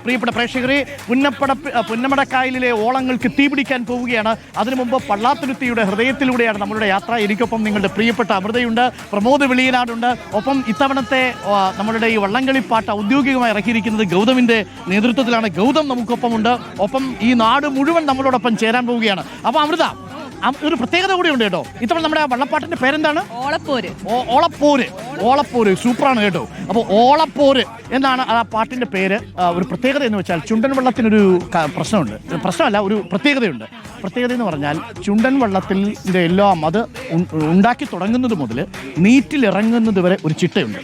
പ്രിയപ്പെട്ട പ്രേക്ഷകരെ, പുന്നമടക്കായലിലെ ഓളങ്ങൾക്ക് തീപിടിക്കാൻ പോവുകയാണ്. അതിനു മുമ്പ് പള്ളാത്തുരുത്തിയുടെ ഹൃദയത്തിലൂടെയാണ് നമ്മളുടെ യാത്ര. എനിക്കൊപ്പം നിങ്ങളുടെ പ്രിയപ്പെട്ട അമൃതയുണ്ട്, പ്രമോദ് വെളിയനാടുണ്ട്. ഒപ്പം ഇത്തവണത്തെ നമ്മളുടെ ഈ വള്ളംകളിപ്പാട്ട് ഔദ്യോഗികമായി ഇറക്കിയിരിക്കുന്നത് ഗൗതമിൻ്റെ നേതൃത്വത്തിലാണ്. ഗൗതം നമുക്കൊപ്പമുണ്ട്. ഒപ്പം ഈ നാട് മുഴുവൻ നമ്മളോടൊപ്പം ചേരാൻ പോവുകയാണ്. അപ്പോൾ അമൃത, ഒരു പ്രത്യേകത കൂടി ഉണ്ട് കേട്ടോ. ഇത്തവണ നമ്മുടെ വള്ളപ്പാട്ടിന്റെ പേരെന്താണ്? ഓളപ്പോര്. സൂപ്പറാണ് കേട്ടോ. അപ്പോൾ ഓളപ്പോര് എന്നാണ് ആ പാട്ടിന്റെ പേര്. ഒരു പ്രത്യേകത എന്ന് വെച്ചാൽ ചുണ്ടൻ വള്ളത്തിനൊരു പ്രശ്നമല്ല, ഒരു പ്രത്യേകതയുണ്ട്. പ്രത്യേകത എന്ന് പറഞ്ഞാൽ ചുണ്ടൻ വള്ളത്തിൻ്റെ എല്ലാം അത് ഉണ്ടാക്കി തുടങ്ങുന്നത് മുതൽ നീറ്റിലിറങ്ങുന്നത് വരെ ഒരു ചിട്ടയുണ്ട്.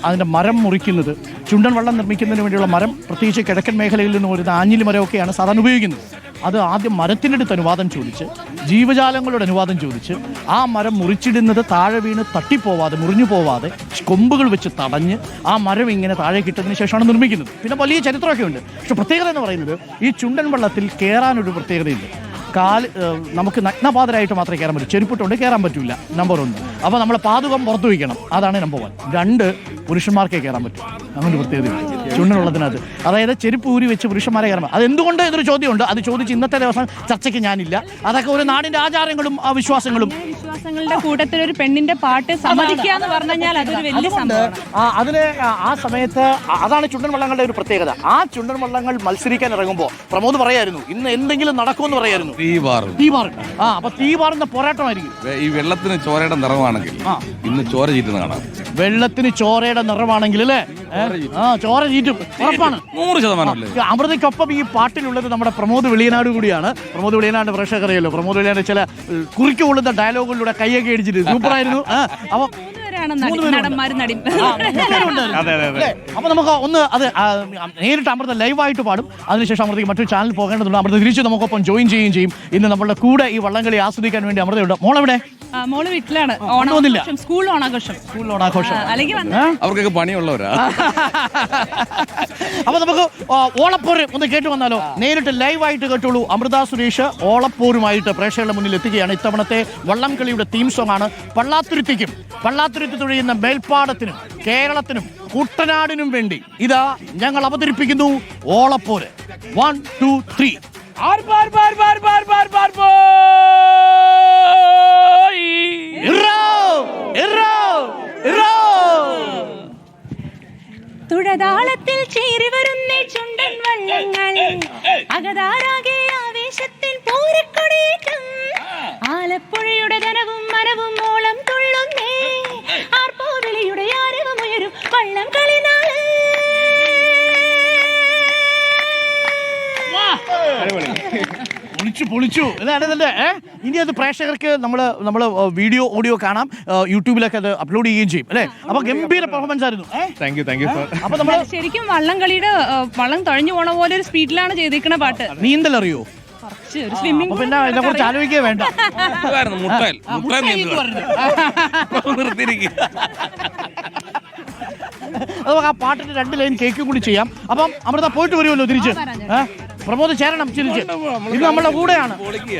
അതിൻ്റെ മരം മുറിക്കുന്നത്, ചുണ്ടൻ വള്ളം നിർമ്മിക്കുന്നതിന് വേണ്ടിയുള്ള മരം, പ്രത്യേകിച്ച് കിഴക്കൻ മേഖലയിൽ നിന്ന് വരുന്ന ആഞ്ഞിലി മരമൊക്കെയാണ് സാധാരണ ഉപയോഗിക്കുന്നത്. അത് ആദ്യം മരത്തിൻ്റെ അടുത്ത് അനുവാദം ചോദിച്ച്, ജീവജാലങ്ങളുടെ അനുവാദം ചോദിച്ച്, ആ മരം മുറിച്ചിടുന്നത് താഴെ വീണ് തട്ടിപ്പോവാതെ, മുറിഞ്ഞു പോവാതെ കൊമ്പുകൾ വെച്ച് തടഞ്ഞ് ആ മരം ഇങ്ങനെ താഴെ കിട്ടതിന് ശേഷമാണ് നിർമ്മിക്കുന്നത്. പിന്നെ വലിയ ചരിത്രമൊക്കെ ഉണ്ട്. പക്ഷെ പ്രത്യേകത എന്ന് പറയുന്നത് ഈ ചുണ്ടൻ വള്ളത്തിൽ കയറാനൊരു പ്രത്യേകതയുണ്ട്. നമുക്ക് നഗ്നപാതരായിട്ട് മാത്രമേ കയറാൻ പറ്റൂ. ചെരുപ്പിട്ടുണ്ട് കയറാൻ പറ്റില്ല, നമ്പർ 1. അപ്പോൾ നമ്മൾ പാതുകം പുറത്തു വയ്ക്കണം, അതാണ് നമ്പർ 1. 2, പുരുഷന്മാർക്കേ കയറാൻ പറ്റും. അങ്ങനെ ഒരു പ്രത്യേകതയുണ്ട് ചുണ്ടൻ വള്ളത്തിനകത്ത്. അതായത് ചെരുപ്പ് ഊരി വെച്ച് പുരുഷന്മാരെ കയറാൻ. അതെന്തുകൊണ്ട് എന്നൊരു ചോദ്യമുണ്ട്. അത് ചോദിച്ച് ഇന്നത്തെ ദിവസം ചർച്ചയ്ക്ക് ഞാനില്ല. അതൊക്കെ ഒരു നാടിൻ്റെ ആചാരങ്ങളും വിശ്വാസങ്ങളുടെ കൂട്ടത്തിൽ ഒരു പെണ്ണിന്റെ പാട്ട് സമ്മതിക്കുക എന്ന് പറഞ്ഞാൽ അതൊരു വലിയ സംഭവമാണ്. അതിന് ആ സമയത്ത് അതാണ് ചുണ്ടൻ വള്ളങ്ങളുടെ ഒരു പ്രത്യേകത. ആ ചുണ്ടൻ വള്ളങ്ങൾ മത്സരിക്കാൻ ഇറങ്ങുമ്പോൾ പ്രമോദ് പറയായിരുന്നു, ഇന്ന് എന്തെങ്കിലും നടക്കുമെന്ന് പറയായിരുന്നു. അപ്പൊ തീ പാറുന്ന പോരാട്ടമായിരിക്കും. ഈ വെള്ളത്തിന് ചോരയുടെ നിറമാണെങ്കിൽ ഇന്ന് ചോര ചീറ്റുന്ന കാണാം. വെള്ളത്തിന് ചോരയുടെ നിറമാണെങ്കിൽ അല്ലേ? ചോര ചീറ്റും, ഉറപ്പാണ്, 100%. അമൃതയ്ക്കൊപ്പം ഈ പാട്ടിലുള്ളത് നമ്മുടെ പ്രമോദ് വെളിയനാട് കൂടിയാണ്. പ്രമോദ് വെളിയനാട് പ്രേക്ഷകർ അറിയല്ലോ. പ്രമോദ് വെളിയനാട് ചില കുറിക്കൊള്ളുന്ന ഡയലോഗുകളിലൂടെ കൈയൊക്കെ അടിച്ചിട്ട് സൂപ്പറായിരുന്നു. അപ്പൊ അപ്പൊ നമുക്ക് ഒന്ന് അത് നേരിട്ട് അമൃത ലൈവായിട്ട് പാടും. അതിനുശേഷം അമൃതയ്ക്ക് മറ്റൊരു ചാനൽ പോകേണ്ടതുണ്ട്. അമൃത തിരിച്ച് നമുക്കൊപ്പം ജോയിൻ ചെയ്യുകയും ചെയ്യും. ഇന്ന് നമ്മളുടെ കൂടെ ഈ വള്ളംകളി ആസ്വദിക്കാൻ വേണ്ടി അമൃതയുണ്ട്. മോളെവിടെ? മോള് വീട്ടിലാണ്. സ്കൂൾ ഓണാഘോഷം അവർക്കൊക്കെ പണിയുള്ളവരാ. അപ്പൊ നമുക്ക് ഓളപ്പോര് ഒന്ന് കേട്ടു വന്നാലോ? നേരിട്ട് ലൈവായിട്ട് കേട്ടോളൂ. അമൃത സുരേഷ് ഓളപ്പോരുമായിട്ട് പ്രേക്ഷകരുടെ മുന്നിൽ എത്തുകയാണ്. ഇത്തവണത്തെ വള്ളംകളിയുടെ തീം സോങ് ആണ്. പള്ളാത്തുരുത്തി തുഴയുന്ന മേൽപ്പാടത്തിനും കേരളത്തിനും കുട്ടനാടിനും വേണ്ടി ഇതാ ഞങ്ങൾ അവതരിപ്പിക്കുന്നു ഓളപ്പോര്. 1, 2, 3. തുഴതാളത്തിൽ ചേരി വരുന്ന ചുണ്ടൻ വള്ളങ്ങൾ അകതാരാകെ ആവേശത്തിൽ പൂരക്കൊടിയേറ്റും ആലപ്പുഴയുടെ ധനവും മനവും ഓളം കൊള്ളുന്നേ ആർപ്പോവിളിയുടെ ആരവമുയരും വള്ളം കളിനാള്. പൊളിച്ചു. ഇനി അത് പ്രേക്ഷകർക്ക് നമ്മൾ വീഡിയോ ഓഡിയോ കാണാം. യൂട്യൂബിലൊക്കെ അത് അപ്ലോഡ് ചെയ്യുകയും ചെയ്യും അല്ലേ? അപ്പൊ ഗംഭീര പെർഫോമൻസ് ആയിരുന്നു. Thank you. അപ്പൊ നമ്മൾ ശരിക്കും വള്ളംകളിയുടെ വള്ളം തുഴഞ്ഞു പോണ പോലെ ഒരു സ്പീഡിലാണ് ചെയ്തിരിക്കണ പാട്ട്. നീന്തൽ അറിയോ? സ്വിമ്മിംഗ് പിന്നെ അതിനെ കുറിച്ച് ആലോചിക്കേ വേണ്ട. അത് ആ പാട്ടിന്റെ 2 ലൈൻ കേക്കും കൂടി ചെയ്യാം. അപ്പം അമൃത പോയിട്ട് വരുമല്ലോ തിരിച്ച്. പ്രമോദ് ചേരണം തിരിച്ച്. ഇത് നമ്മുടെ കൂടെയാണ്.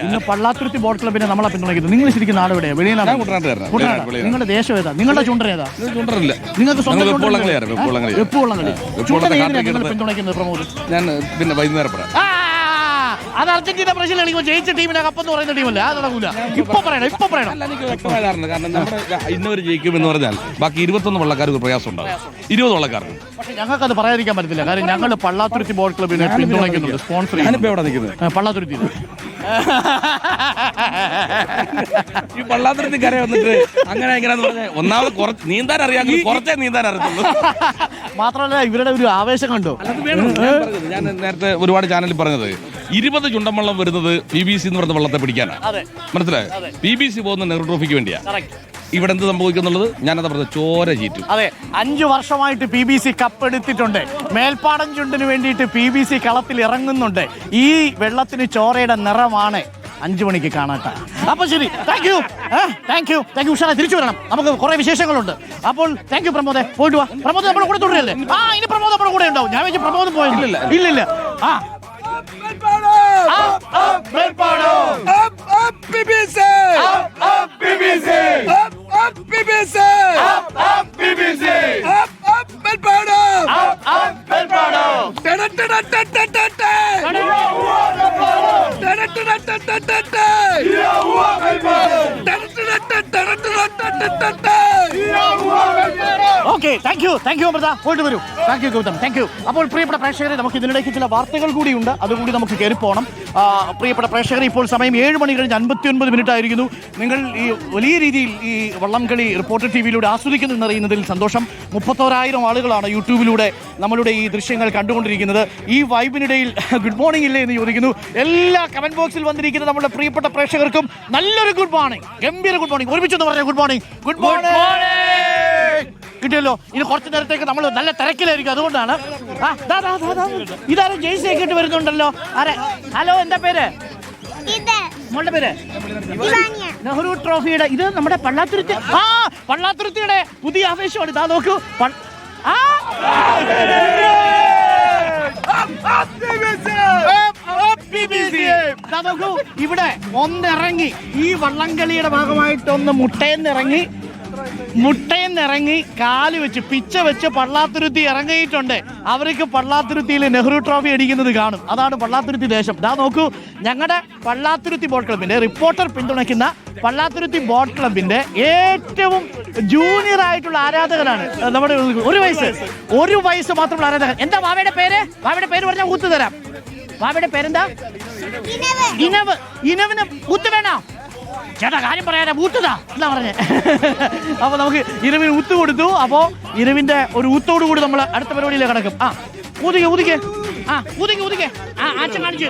ഇന്ന് പള്ളാത്തുരുത്തി ബോട്ട് ക്ലബിനെ നമ്മളെ പിന്തുണയ്ക്കുന്നത്. നിങ്ങൾ ശരിക്കും നാട് എവിടെയാ? വെളിയിലാണ്. നിങ്ങളുടെ ദേശം ഏതാ? നിങ്ങളുടെ ചുണ്ടൻ ഏതാ? നിങ്ങൾക്ക് സ്വന്തം പിന്തുണയ്ക്കുന്നത് പ്രമോദ്? ഞാൻ പിന്നെ വൈകുന്നേരം അത് അർജന്റീന ബ്രസീൽ കളിക്കുമ്പോൾ ജയിച്ച ടീമിനെ കപ്പെന്ന് പറയുന്ന ടീമല്ലേ? അത് നടക്കൂല. ഇപ്പൊ പറയണം. കാരണം നമ്മുടെ ഇന്നവർ ജയിക്കുമെന്ന് പറഞ്ഞാൽ ബാക്കി 21 വള്ളക്കാർക്ക് പ്രയാസം ഉണ്ടാവും. 20 വള്ളക്കാർക്ക്. പക്ഷെ ഞങ്ങൾക്കത് പറയാതിരിക്കാൻ പറ്റത്തില്ല. കാരണം ഞങ്ങൾ പള്ളാത്തുരുത്തി ബോട്ട് ക്ലബിനെ പിന്തുണയ്ക്കുന്നുണ്ട്. സ്പോൺസർ എവിടെ നിൽക്കുന്നത്? പള്ളാത്തുരുത്തി. ഈ പള്ളാത്തുരുത്തി കര വന്നിട്ട് അങ്ങനെ ഒന്നാമത് കുറച്ച് നീന്താൻ അറിയാമെങ്കിൽ കുറച്ചേ നീന്താൻ അറിയത്തുള്ളൂ. മാത്രമല്ല ഇവരുടെ ഒരു ആവേശം കണ്ടോ? ഞാൻ നേരത്തെ ഒരുപാട് ചാനലിൽ പറഞ്ഞത് 20 ചുണ്ടൻ വള്ളം വരുന്നത് PBC എന്ന് പറയുന്ന വള്ളത്തെ പിടിക്കാനാണ്. മനസ്സിലായോ? PBC പോകുന്ന നെഹ്റു ട്രോഫിക്ക് വേണ്ടിയാ. ഇവിടെ എന്ത് സംഭവിക്കുന്നുള്ളത് ഞാനത് പറഞ്ഞത് ചോര ചീറ്റും. അതെ, 5 വർഷമായിട്ട് PBC കപ്പ് എടുത്തിട്ടുണ്ട്. മേൽപ്പാടം ചുണ്ടിന് വേണ്ടിയിട്ട് PBC കളത്തിൽ ഇറങ്ങുന്നുണ്ട്. ഈ വെള്ളത്തിന് ചോരയുടെ നിറമാണ്. 5 മണിക്ക് കാണാട്ടെ. അപ്പൊ ശരി, താങ്ക് യു. ഉഷാറ തിരിച്ചു വരണം. നമുക്ക് കുറെ വിശേഷങ്ങളുണ്ട്. അപ്പോൾ താങ്ക് യു പ്രമോദെ. പോയിട്ട് വാ. പ്രമോദ് നമ്മുടെ കൂടെ തുടരല്ലേ? ഇനി പ്രമോദ് നമ്മുടെ കൂടെ ഉണ്ടാവും. ഞാൻ വെച്ച് പ്രമോദ് പോയില്ല. ഇല്ലില്ല. BBC! Okay, thank you Amrita. പോയിട്ട് വരൂ. Thank you Gautam, thank you. അപ്പോൾ പ്രിയപ്പെട്ട പ്രേക്ഷകരെ, നമുക്ക് ഇതിനിടയ്ക്ക് ചില വാർത്തകൾ കൂടിയുണ്ട്, അതുകൂടി നമുക്ക് കയറിപ്പോണം. പ്രിയപ്പെട്ട പ്രേക്ഷകരെ, ഇപ്പോൾ സമയം 7 മണി കഴിഞ്ഞ് 59 മിനിറ്റ് ആയിരിക്കുന്നു. നിങ്ങൾ ഈ വലിയ രീതിയിൽ ഈ വള്ളംകളി റിപ്പോർട്ടർ ടി വിയിലൂടെ ആസ്വദിക്കുന്നു എന്നറിയുന്നതിൽ സന്തോഷം. 31,000 ആളുകളാണ് യൂട്യൂബിലൂടെ നമ്മളുടെ ഈ ദൃശ്യങ്ങൾ കണ്ടുകൊണ്ടിരിക്കുന്നത്. ഈ വൈബിനിടയിൽ ഗുഡ് മോർണിംഗ് ഇല്ലേ എന്ന് ചോദിക്കുന്നു. എല്ലാ കമന്റ് ബോക്സിൽ വന്നിരിക്കുന്ന നമ്മുടെ പ്രിയപ്പെട്ട പ്രേക്ഷകർക്കും നല്ലൊരു ഗുഡ് മോർണിംഗ്, ഗംഭീര ഗുഡ് മോർണിംഗ്. ഒരുമിച്ചൊന്ന് പറഞ്ഞ ഗുഡ് മോർണിംഗ്. ഗുഡ് മോർണിംഗ് കിട്ടിയല്ലോ. ഇത് കുറച്ച് നേരത്തേക്ക് നമ്മൾ നല്ല തിരക്കിലായിരിക്കും, അതുകൊണ്ടാണ്. ഇതാരും ജേഴ്സി ഒക്കെ ഇട്ട് വരുന്നുണ്ടല്ലോ. ആരെ? ഹലോ, എന്താ പേര്? മോളുടെ പേര്? നെഹ്റു ട്രോഫിയുടെ ഇത് നമ്മുടെ പള്ളാത്തുരുത്തി. പള്ളാത്തുരുത്തിയുടെ പുതിയ ആവേശമാണ്. ഇതാ നോക്കൂ. നോക്കൂ, ഇവിടെ ഒന്നിറങ്ങി ഈ വള്ളംകളിയുടെ ഭാഗമായിട്ട് ഒന്ന് മുട്ടയെന്നിറങ്ങി കാല് വെച്ച് പിച്ച വെച്ച് പള്ളാത്തുരുത്തി ഇറങ്ങിയിട്ടുണ്ട്. അവർക്ക് പള്ളാത്തുരുത്തിയിൽ നെഹ്റു ട്രോഫി അടിക്കുന്നത് കാണും. അതാണ് പള്ളാത്തുരുത്തി ദേശം. ദാ നോക്കൂ, ഞങ്ങളുടെ പള്ളാത്തുരുത്തി ബോട്ട് ക്ലബിന്റെ റിപ്പോർട്ടർ പിന്തുണയ്ക്കുന്ന പള്ളാത്തുരുത്തി ബോട്ട് ക്ലബിന്റെ ഏറ്റവും ജൂനിയർ ആയിട്ടുള്ള ആരാധകനാണ് നമ്മുടെ. ഒരു വയസ്സ് മാത്രമുള്ള ആരാധകൻ. എന്താ വാവയുടെ പേര്? വാവയുടെ പേര് പറഞ്ഞാൽ ഊത്ത് തരാം. വാവയുടെ പേരെന്താ? ഇനവിന് ഊത്ത് വേണോ? ചേട്ടാ, കാര്യം പറയാനാ, ഊത്തുതാ എന്നാ പറഞ്ഞേ. അപ്പൊ നമുക്ക് ഇരവിന് ഊത്ത് കൊടുത്തു. അപ്പോ ഇരവിന്റെ ഒരു ഊത്തോടു കൂടി നമ്മൾ അടുത്ത പരിപാടിയിലേക്ക് കടക്കും. ഊതിക്കെ ഊതിക്കെ അച്ഛൻ കാണിച്ചു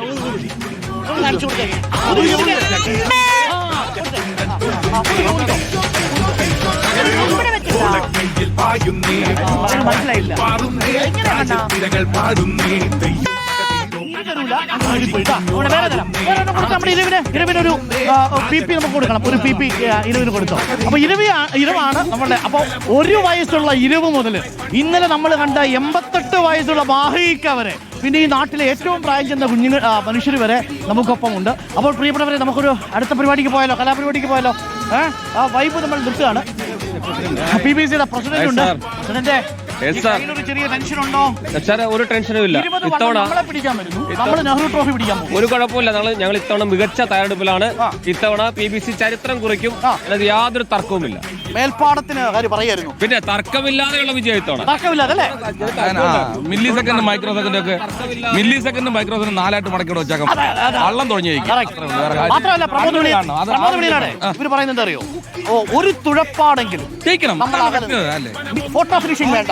മനസ്സിലായില്ല. നമ്മുടെ ഇരവിനൊരു PP നമുക്ക് കൊടുക്കണം. ഒരു PP ഇരവിന് കൊടുത്തോ. അപ്പൊ ഇരവാണ് നമ്മളുടെ. അപ്പൊ 1 വയസ്സുള്ള ഇരവ് മുതൽ ഇന്നലെ നമ്മൾ കണ്ട 88 വയസ്സുള്ള മാഹിക്ക വരെ, പിന്നെ ഈ നാട്ടിലെ ഏറ്റവും പ്രായം ചെന്ന കുഞ്ഞുങ്ങൾ മനുഷ്യർ വരെ നമുക്കൊപ്പം ഉണ്ട്. അപ്പോൾ പ്രിയപ്പെട്ടവരെ, നമുക്കൊരു അടുത്ത പരിപാടിക്ക് പോയാലോ, കലാപരിപാടിക്ക് പോയാലോ? ആ വൈബ് നമ്മൾ നിർത്തുകയാണ്. PBCയുടെ പ്രസിഡന്റ് ഉണ്ട്. പ്രസിഡന്റ്, ചെറിയ ടെൻഷൻ ഉണ്ടോ? ഒരു ടെൻഷനും ഇല്ല. ഇത്തവണ നമ്മൾ നെഹ്റു ട്രോഫി പിടിക്കാൻ പോകും. ഒരു കുഴപ്പമില്ല. ഞങ്ങൾ ഇത്തവണ മികച്ച തയ്യാറെടുപ്പിലാണ്. ഇത്തവണ PBC ചരിത്രം കുറിക്കും, അതിനകത്ത് യാതൊരു തർക്കവുമില്ല. മേൽപ്പാടത്തിന് കാര്യം പറയായിരുന്നു. പിന്നെ തർക്കമില്ലാതെയുള്ള വിജയം ഇത്തവണ. തർക്കമില്ലാതെ അല്ലേ? മില്ലി സെക്കൻഡ് മൈക്രോ സെക്കൻഡ് 4ആയിട്ട് മടക്കിയോടെ വെച്ചേക്കാം. വള്ളം തുടങ്ങിയിരിക്കും. മാത്രമല്ല, പ്രമോദ് വിളിയിലാണ് ഇവര് പറയുന്നത് എന്താ അറിയോ? ഒരു തുഴപ്പാടെങ്കിലും ജയിക്കണം. ഫോട്ടോ ഫിനിഷിംഗ് വേണ്ട.